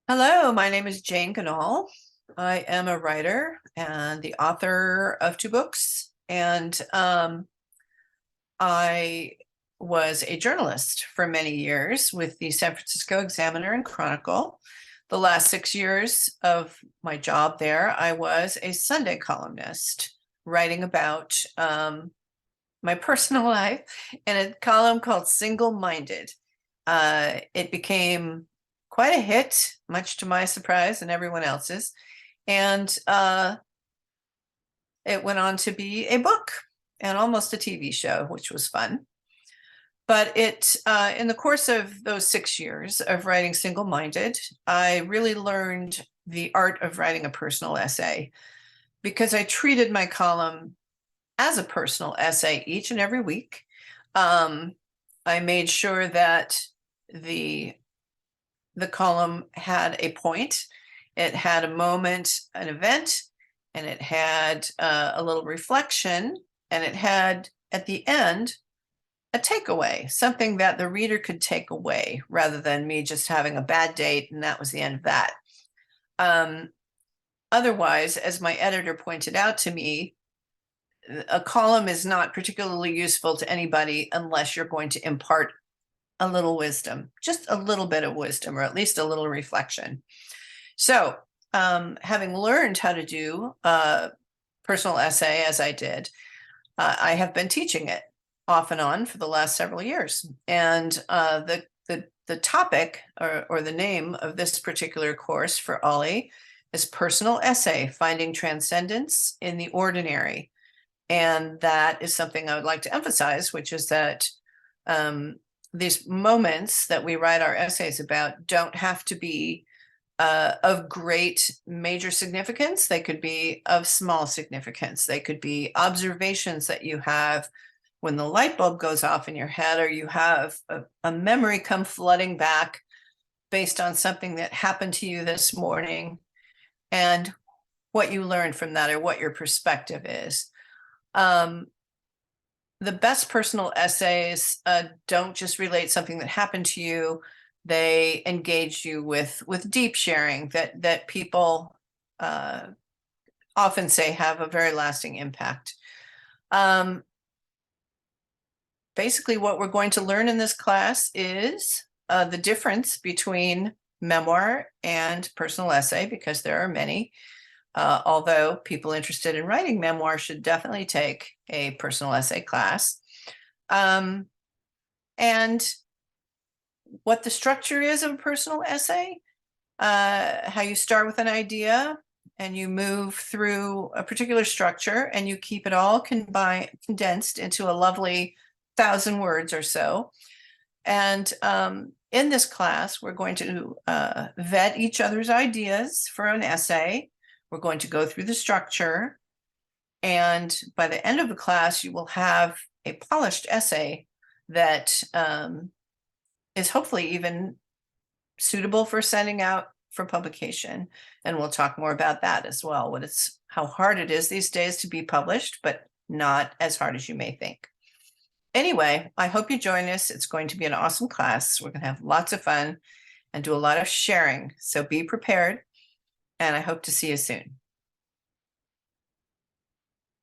Hello, my name is Jane Ganahl. I am a writer and the author of two books, and I was a journalist for many years with the San Francisco Examiner and Chronicle. The last 6 years of my job there, I was a Sunday columnist writing about my personal life in a column called Single Minded. It became quite a hit, much to my surprise and everyone else's. And it went on to be a book and almost a TV show, which was fun. But in the course of those 6 years of writing Single Minded, I really learned the art of writing a personal essay because I treated my column as a personal essay each and every week. I made sure that the the column had a point, it had a moment, an event, and it had a little reflection, and it had at the end a takeaway, something that the reader could take away rather than me just having a bad date and that was the end of that. Um, Otherwise, as my editor pointed out to me, a column is not particularly useful to anybody unless you're going to impart a little wisdom, just a little bit of wisdom, or at least a little reflection. So, having learned how to do a personal essay as I did, I have been teaching it off and on for the last several years. And the topic or the name of this particular course for Ollie is Personal Essay, Finding Transcendence in the Ordinary. And that is something I would like to emphasize, which is that these moments that we write our essays about don't have to be of great major significance. They could be of small significance. They could be observations that you have when the light bulb goes off in your head, or you have a memory come flooding back based on something that happened to you this morning and what you learned from that or what your perspective is. The best personal essays don't just relate something that happened to you. They engage you with deep sharing that people often say have a very lasting impact. Basically, what we're going to learn in this class is the difference between memoir and personal essay, because there are many. Although people interested in writing memoir should definitely take a personal essay class. And what the structure is of a personal essay, how you start with an idea and you move through a particular structure and you keep it all condensed into a lovely 1,000 words or so. And in this class, we're going to vet each other's ideas for an essay. We're going to go through the structure. And by the end of the class, you will have a polished essay that is hopefully even suitable for sending out for publication. And we'll talk more about that as well, how hard it is these days to be published, but not as hard as you may think. Anyway, I hope you join us. It's going to be an awesome class. We're going to have lots of fun and do a lot of sharing. So be prepared, and I hope to see you soon.